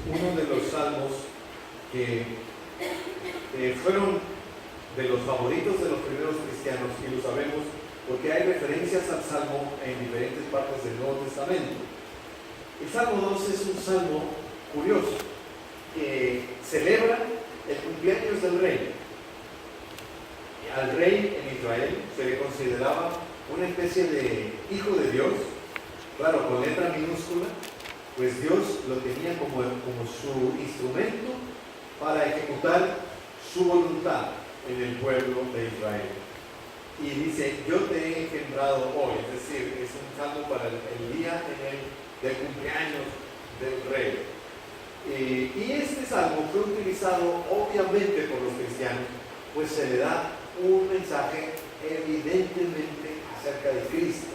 uno de los salmos que fueron de los favoritos de los primeros cristianos, y lo sabemos porque hay referencias al salmo en diferentes partes del Nuevo Testamento. El Salmo 2 es un salmo curioso que celebra el cumpleaños del rey. Al rey en Israel se le consideraba una especie de hijo de Dios, claro, con letra minúscula, pues Dios lo tenía como su instrumento para ejecutar su voluntad en el pueblo de Israel. Y dice, yo te he engendrado hoy, es decir, es un salmo para el día del cumpleaños del rey. Y este salmo fue utilizado obviamente por los cristianos, pues se le da un mensaje evidentemente acerca de Cristo.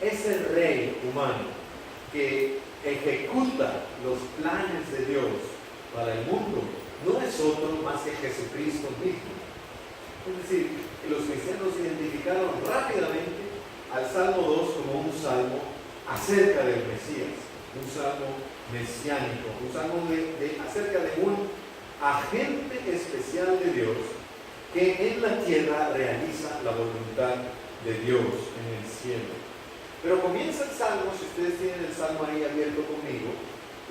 Es el rey humano que ejecuta los planes de Dios para el mundo, no es otro más que Jesucristo mismo. Es decir, los cristianos identificaron rápidamente al Salmo 2 como un salmo acerca del Mesías, un salmo mesiánico, un salmo acerca de un agente especial de Dios que en la tierra realiza la voluntad de Dios en el cielo. Pero comienza el salmo, si ustedes tienen el salmo ahí abierto conmigo,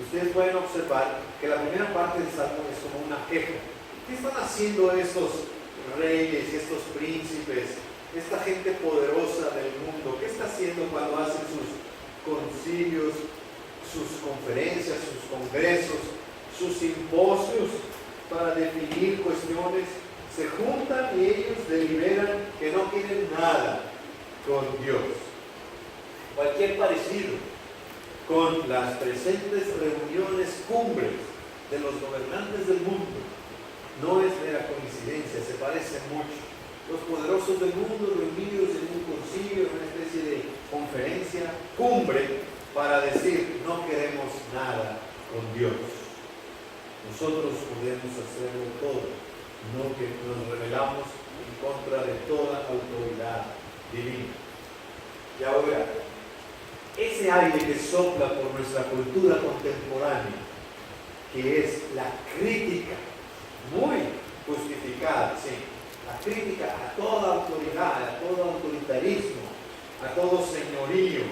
ustedes pueden observar que la primera parte del salmo es como una queja. ¿Qué están haciendo estos reyes y estos príncipes, esta gente poderosa del mundo? ¿Qué está haciendo cuando hacen sus concilios, sus conferencias, sus congresos, sus simposios para definir cuestiones? Se juntan y ellos deliberan que no quieren nada con Dios. Cualquier parecido con las presentes reuniones cumbres de los gobernantes del mundo no es mera coincidencia, se parecen mucho. Los poderosos del mundo reunidos en un concilio, en una especie de conferencia cumbre para decir no queremos nada con Dios. Nosotros podemos hacerlo todo, no que nos rebelamos en contra de toda autoridad divina. Y ahora, ese aire que sopla por nuestra cultura contemporánea, que es la crítica muy justificada, sí, la crítica a toda autoridad, a todo autoritarismo, a todo señorío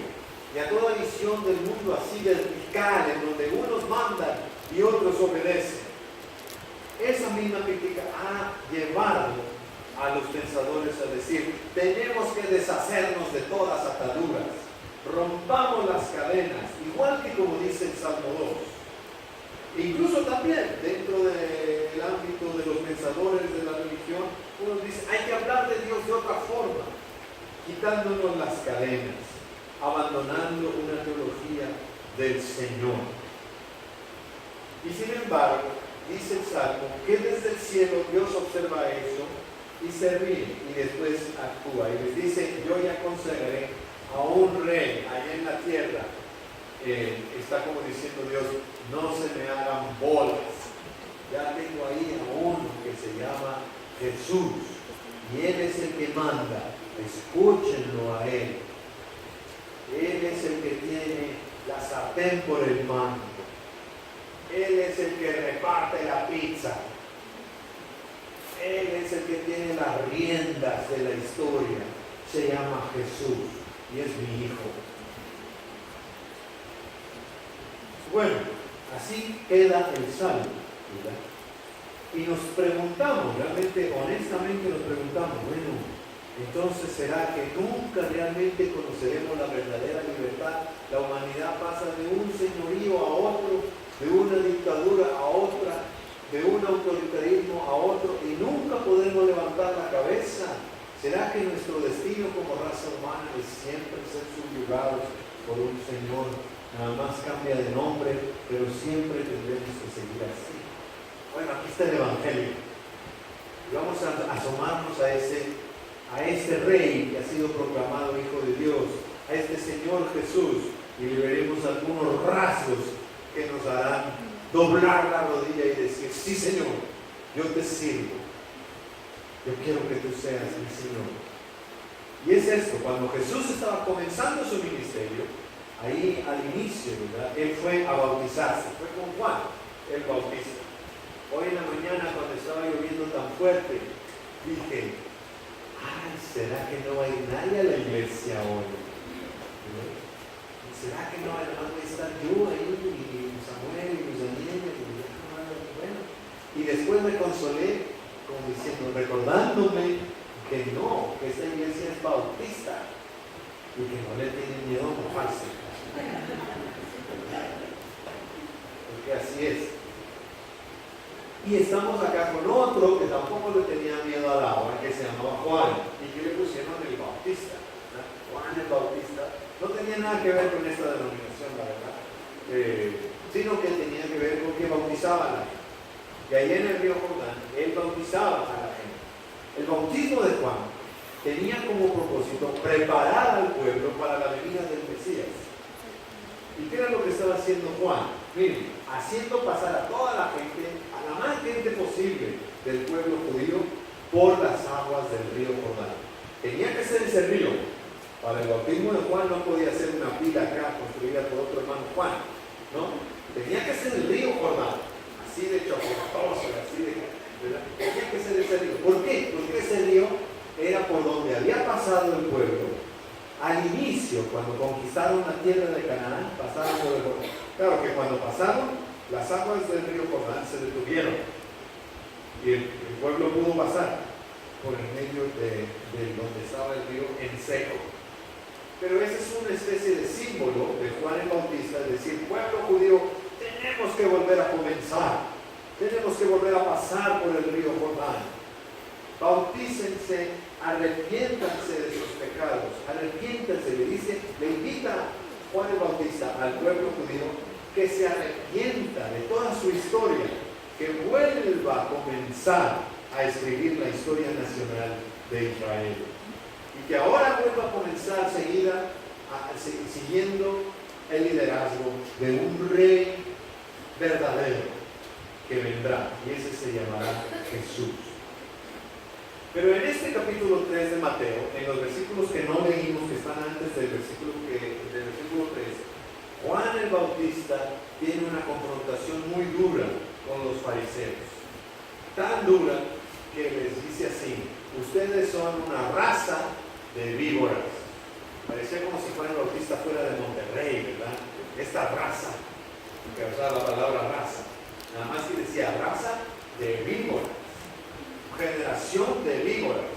y a toda visión del mundo así vertical, en donde unos mandan y otros obedecen. Esa misma crítica ha llevado a los pensadores a decir, tenemos que deshacernos de todas ataduras, rompamos las cadenas, igual que como dice el Salmo 2. Incluso también dentro del ámbito de los pensadores de la religión, uno dice, hay que hablar de Dios de otra forma, quitándonos las cadenas, abandonando una teología del Señor. Y sin embargo, dice el Salmo que desde el cielo Dios observa eso y se ríe y después actúa y les dice, yo ya consagré a un rey allá en la tierra. Está como diciendo Dios, no se me hagan bolas, ya tengo ahí a uno que se llama Jesús y Él es el que manda, escúchenlo a Él. Él es el que tiene la sartén por el mango, Él es el que reparte la pizza, Él es el que tiene las riendas de la historia, se llama Jesús y es mi hijo. Bueno, así queda el salmo, ¿verdad? Y nos preguntamos, realmente, honestamente nos preguntamos, bueno, entonces ¿será que nunca realmente conoceremos la verdadera libertad? La humanidad pasa de un señorío a otro, de una dictadura a otra, de un autoritarismo a otro, y nunca podremos levantar la cabeza. ¿Será que nuestro destino como raza humana es siempre ser subyugados por un Señor? Nada más cambia de nombre, pero siempre tendremos que seguir así. Bueno, aquí está el Evangelio. Y vamos a asomarnos a este rey que ha sido proclamado Hijo de Dios, a este Señor Jesús, y le veremos algunos rasgos que nos harán doblar la rodilla y decir, sí Señor, yo te sirvo, yo quiero que tú seas mi Señor. Y es esto, cuando Jesús estaba comenzando su ministerio, ahí al inicio, ¿verdad? Él fue a bautizarse, fue con Juan el Bautista. Hoy en la mañana, cuando estaba lloviendo tan fuerte, dije, ay, ¿será que no hay nadie a la iglesia hoy? ¿Será que no? Además voy a estar yo ahí, y Samuel, y Luis Daniel, bueno. Y después me consolé, como diciendo, recordándome que no, que esta iglesia es bautista y que no le tienen miedo a mojarse. Porque así es. Y estamos acá con otro que tampoco le tenía miedo al agua, que se llamaba Juan, y que le pusieron el Bautista, ¿no? Juan el Bautista. No tenía nada que ver con esta denominación, la verdad, sino que tenía que ver con que bautizaba a la gente. Y ahí en el río Jordán, él bautizaba a la gente. El bautismo de Juan tenía como propósito preparar al pueblo para la venida del Mesías. ¿Y qué era lo que estaba haciendo Juan? Miren, haciendo pasar a toda la gente, a la más gente posible del pueblo judío, por las aguas del río Jordán. Tenía que ser ese río. Para el bautismo de Juan no podía ser una pila acá construida por otro hermano Juan, ¿no? Tenía que ser el río Jordán, así de chocolatoso, así de... ¿verdad? Tenía que ser ese río. ¿Por qué? Porque ese río era por donde había pasado el pueblo al inicio, cuando conquistaron la tierra de Canaán, pasaron por el Jordán. Claro que cuando pasaron, las aguas del río Jordán se detuvieron y el pueblo pudo pasar por el medio de donde estaba el río en seco. Pero ese es una especie de símbolo de Juan el Bautista, es decir, pueblo judío, tenemos que volver a comenzar, tenemos que volver a pasar por el río Jordán. Bautícense, arrepiéntanse de sus pecados, arrepiéntanse, le invita Juan el Bautista al pueblo judío que se arrepienta de toda su historia, que vuelva a comenzar a escribir la historia nacional de Israel. Y que ahora vuelva a comenzar siguiendo el liderazgo de un rey verdadero que vendrá, y ese se llamará Jesús. Pero en este capítulo 3 de Mateo, en los versículos que no leímos, que están antes del versículo 3, Juan el Bautista tiene una confrontación muy dura con los fariseos, tan dura que les dice así: ustedes son una raza de víboras. Parecía como si Juan el Bautista fuera de Monterrey, ¿verdad? Esta raza, que usaba la palabra raza, nada más que decía raza de víboras, generación de víboras.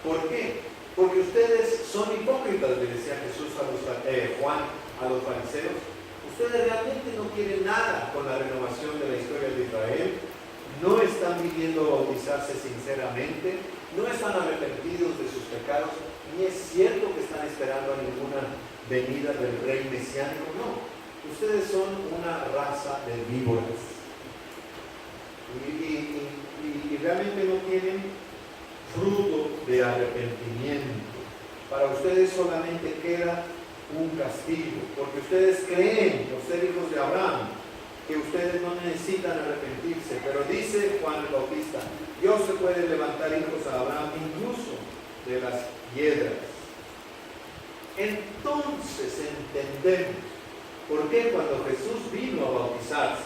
¿Por qué? Porque ustedes son hipócritas, le decía Jesús Juan a los fariseos. Ustedes realmente no quieren nada con la renovación de la historia de Israel, no están viniendo a bautizarse sinceramente, no están arrepentidos de sus pecados, ni es cierto que están esperando a ninguna venida del rey mesiánico, no. Ustedes son una raza de víboras y realmente no tienen fruto de arrepentimiento. Para ustedes solamente queda un castigo, porque ustedes creen, por ser hijos de Abraham, que ustedes no necesitan arrepentirse. Pero dice Juan el Bautista: Dios se puede levantar hijos a Abraham incluso de las piedras. Entonces entendemos por qué cuando Jesús vino a bautizarse,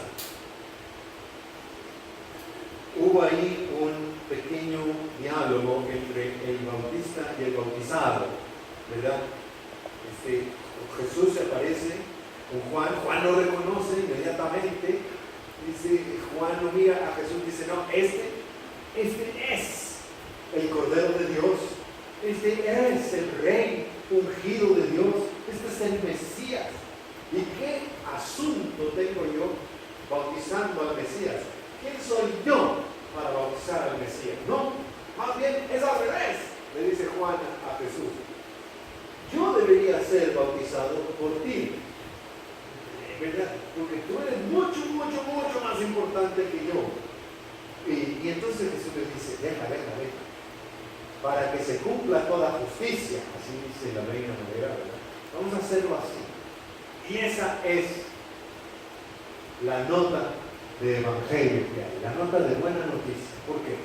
hubo ahí un pequeño diálogo entre el bautista y el bautizado, ¿verdad? Jesús se aparece con Juan, Juan lo reconoce inmediatamente, dice, Juan lo mira a Jesús y dice: no, este es el Cordero de Dios, este es el Rey ungido de Dios, este es el Mesías. ¿Y qué asunto tengo yo bautizando al Mesías? ¿Quién soy yo para bautizar al Mesías? No, más bien es al revés, le dice Juan a Jesús. Yo debería ser bautizado por ti, ¿verdad? Porque tú eres mucho más importante que yo. Y entonces Jesús le dice: deja, para que se cumpla toda justicia, así dice la Reina Valera, ¿verdad? Vamos a hacerlo así. Y esa es la nota de evangelio que hay, la nota de buena noticia. ¿Por qué?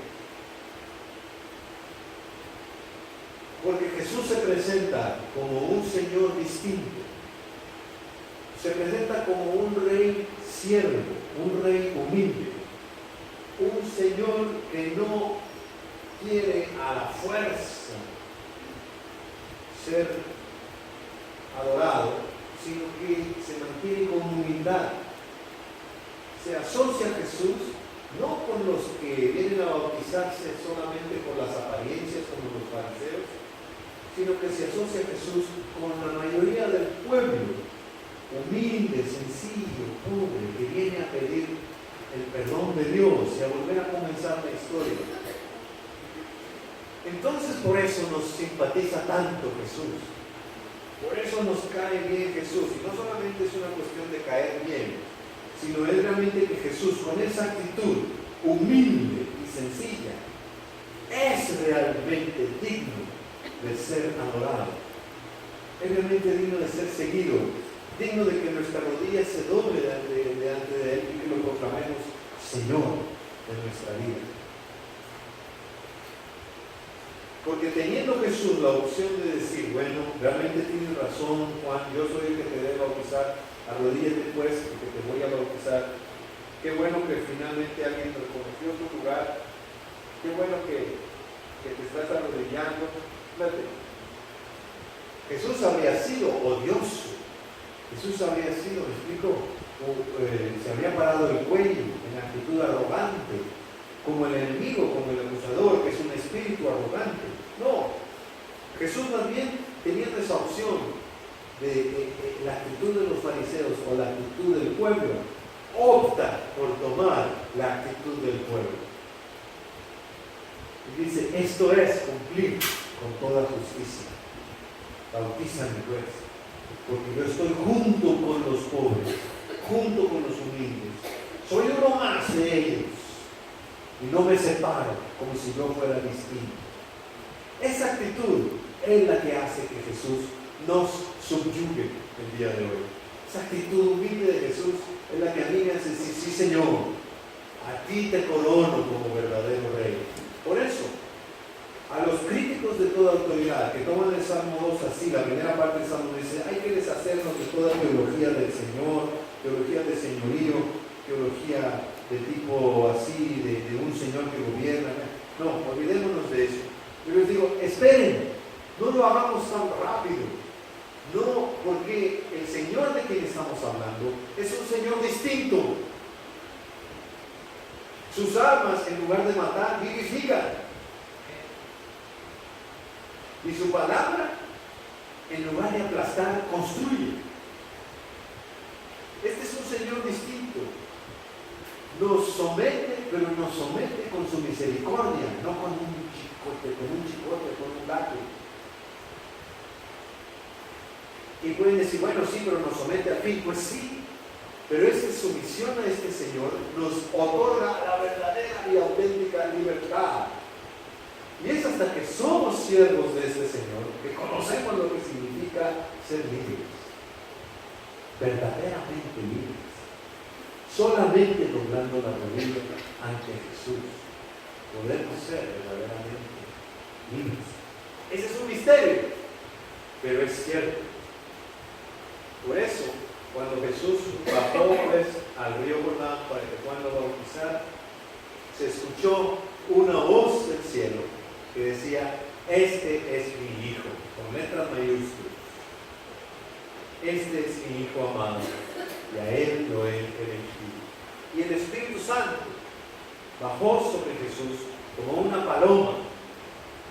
Porque Jesús se presenta como un Señor distinto, se presenta como un rey siervo, un rey humilde, un Señor que no quiere a la fuerza ser adorado, sino que se mantiene con humildad. Se asocia a Jesús no con los que vienen a bautizarse solamente por las apariencias como los fariseos, sino que se asocia a Jesús con la mayoría del pueblo, humilde, sencillo, pobre, que viene a pedir el perdón de Dios y a volver a comenzar la historia. Entonces por eso nos simpatiza tanto Jesús, por eso nos cae bien Jesús, y no solamente es una cuestión de caer bien, sino es realmente que Jesús, con esa actitud humilde y sencilla, es realmente digno de ser adorado, es realmente digno de ser seguido, digno de que nuestra rodilla se doble delante de Él y que lo proclamemos Señor de nuestra vida. Porque teniendo Jesús la opción de decir, bueno, realmente tienes razón, Juan, yo soy el que te debe bautizar, arrodíllate pues, porque te voy a bautizar. Qué bueno que finalmente alguien reconoció tu lugar, qué bueno que te estás arrodillando. Fíjate, Jesús habría sido odioso, Jesús habría sido, me explico, se habría parado el cuello en actitud arrogante, como el enemigo, como el acusador, que es un espíritu arrogante. No, Jesús más bien teniendo esa opción de la actitud de los fariseos o la actitud del pueblo, opta por tomar la actitud del pueblo. Y dice, esto es cumplir con toda justicia. Bautízame pues, porque yo estoy junto con los pobres, junto con los humildes. Soy uno más de ellos. Y no me separo como si yo fuera distinto. Esa actitud es la que hace que Jesús nos subyugue el día de hoy. Esa actitud humilde de Jesús es la que a mí me hace decir, sí Señor, a ti te corono como verdadero rey. Por eso, a los críticos de toda autoridad que toman el Salmo 2 así, la primera parte del Salmo dice, hay que deshacernos de toda teología del Señor, teología de señorío, teología de tipo así, de un Señor que gobierna. No, olvidémonos de eso. Yo les digo, esperen, no lo hagamos tan rápido. No, porque el Señor de quien estamos hablando es un Señor distinto. Sus armas, en lugar de matar, vivifican. Y su palabra, en lugar de aplastar, construye. Este es un Señor distinto. Nos somete, pero nos somete con su misericordia, no con un chicote, con un gato. Y pueden decir, bueno, sí, pero nos somete al fin. Pues sí, pero esta sumisión a este Señor nos otorga la verdadera y auténtica libertad. Y es hasta que somos siervos de este Señor que conocemos lo que significa ser libres, verdaderamente libres. Solamente doblando la rodilla ante Jesús podemos ser verdaderamente libres. Ese es un misterio, pero es cierto. Por eso, cuando Jesús bajó pues al río Jordán para que Juan lo bautizara, se escuchó una voz del cielo que decía, este es mi Hijo, con letras mayúsculas. Este es mi Hijo amado, y a Él lo he elegido. Y el Espíritu Santo bajó sobre Jesús como una paloma,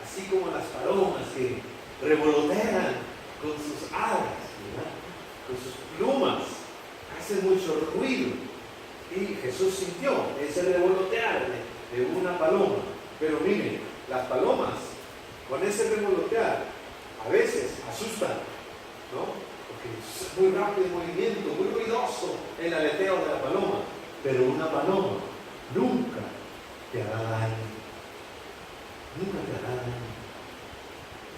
así como las palomas que revolotean con sus alas, ¿verdad? Con sus plumas, hacen mucho ruido. Y Jesús sintió ese revolotear de una paloma. Pero miren, las palomas, con ese revolotear, a veces asustan, ¿no? Porque es muy rápido el movimiento, muy ruidoso el aleteo de la paloma. Pero una paloma nunca te hará daño. Nunca te hará daño.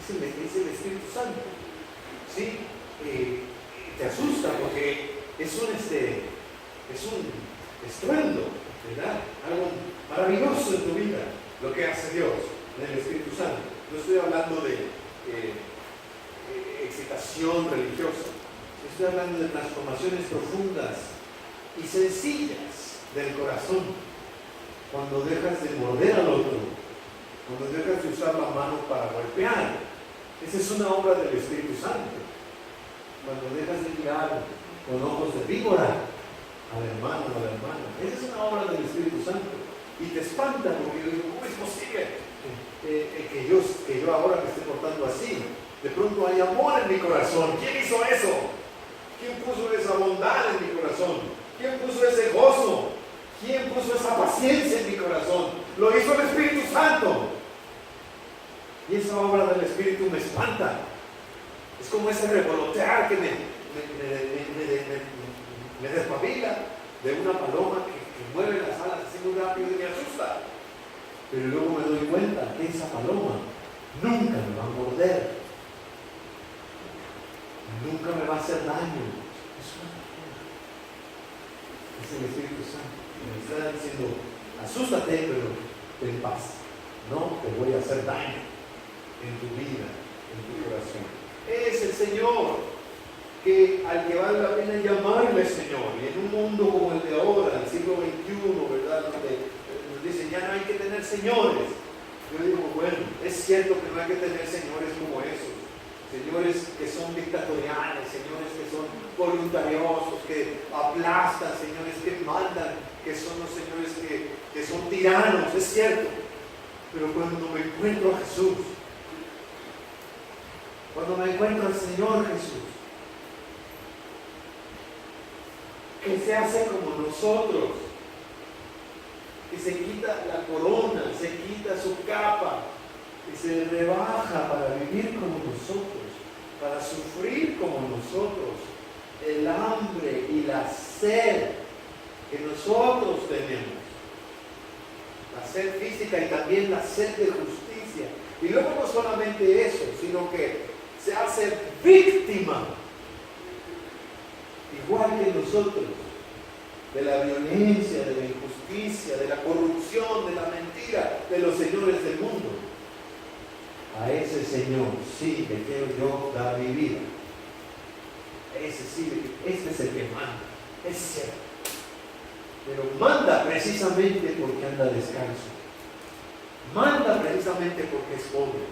Es el Espíritu Santo. ¿Sí? Te asusta porque es un estruendo, ¿verdad? Algo maravilloso en tu vida, lo que hace Dios en el Espíritu Santo. No estoy hablando de excitación religiosa, Estoy hablando de transformaciones profundas y sencillas del corazón. Cuando dejas de morder al otro, cuando dejas de usar la mano para golpear. Esa es una obra del Espíritu Santo. Cuando dejas de mirar con ojos de víbora al hermano o a la hermana. Esa es una obra del Espíritu Santo. Y te espanta porque yo digo, ¿cómo es posible que yo ahora me esté portando así? De pronto hay amor en mi corazón. ¿Quién hizo eso? ¿Quién puso esa bondad en mi corazón? ¿Quién puso ese gozo? ¿Quién puso esa paciencia en mi corazón? Lo hizo el Espíritu Santo. Y esa obra del Espíritu me espanta. Es como ese revolotear que me despabila de una paloma que mueve las alas así muy rápido y me asusta. Pero luego me doy cuenta que esa paloma nunca me va a morder. Nunca me va a hacer daño. Es el Espíritu Santo. Me está diciendo, asústate, pero ten paz. No te voy a hacer daño en tu vida, en tu corazón. Es el Señor que al que vale la pena llamarle Señor. Y en un mundo como el de ahora, el siglo XXI, ¿verdad? Donde nos dicen, ya no hay que tener señores. Yo digo, bueno, es cierto que no hay que tener señores como esos. Señores que son dictatoriales, señores que son voluntariosos, que aplastan, señores que mandan, que son los señores que son tiranos, es cierto. Pero cuando me encuentro a Jesús, cuando me encuentro al Señor Jesús, que se hace como nosotros, que se quita la corona, se quita su capa, que se rebaja para vivir como nosotros, para sufrir como nosotros, el hambre y la sed que nosotros tenemos, la sed física y también la sed de justicia. Y luego no solamente eso, sino que se hace víctima, igual que nosotros, de la violencia, de la injusticia, de la corrupción, de la mentira, de los señores del mundo. A ese Señor sí le quiero yo dar mi vida. Ese sí, este es el que manda, es cierto. Pero manda precisamente porque anda descalzo. Manda precisamente porque es pobre.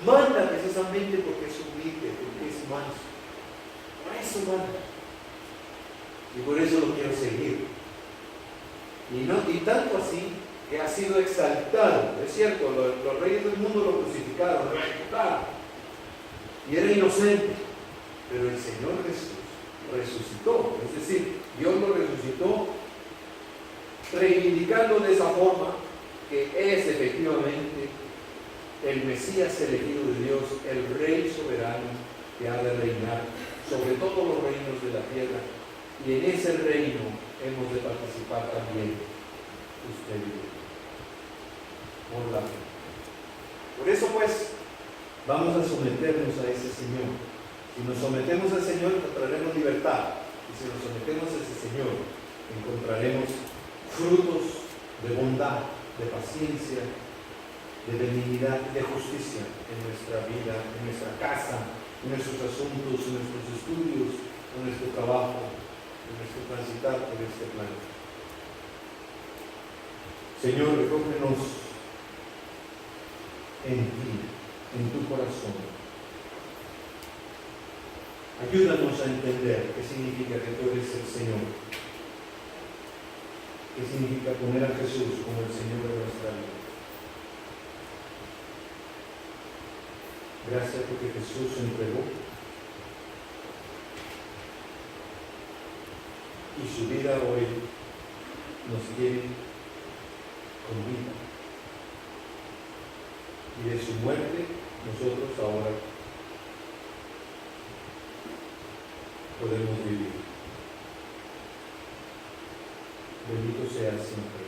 Manda precisamente porque es humilde, porque es manso. Por eso manda. Y por eso lo quiero seguir. Y tanto así que ha sido exaltado. Es cierto, los reyes del mundo lo crucificaron, lo ejecutaron. Y era inocente. Pero el Señor Jesús resucitó. Es decir, Dios lo resucitó reivindicando de esa forma que es efectivamente el Mesías elegido de Dios, el Rey soberano que ha de reinar sobre todos los reinos de la tierra. Y en ese reino hemos de participar también usted y yo. Por la fe. Por eso pues, vamos a someternos a ese Señor. Si nos sometemos al Señor, encontraremos libertad. Y si nos sometemos a ese Señor, encontraremos frutos de bondad, de paciencia, de benignidad, de justicia en nuestra vida, en nuestra casa, en nuestros asuntos, en nuestros estudios, en nuestro trabajo, en nuestro transitar por este plano. Señor, recógenos en ti, en tu corazón. Ayúdanos a entender qué significa que tú eres el Señor. ¿Qué significa poner a Jesús como el Señor de nuestra vida? Gracias porque Jesús se entregó y su vida hoy nos tiene con vida. Y de su muerte nosotros ahora podemos vivir. Bendito sea siempre.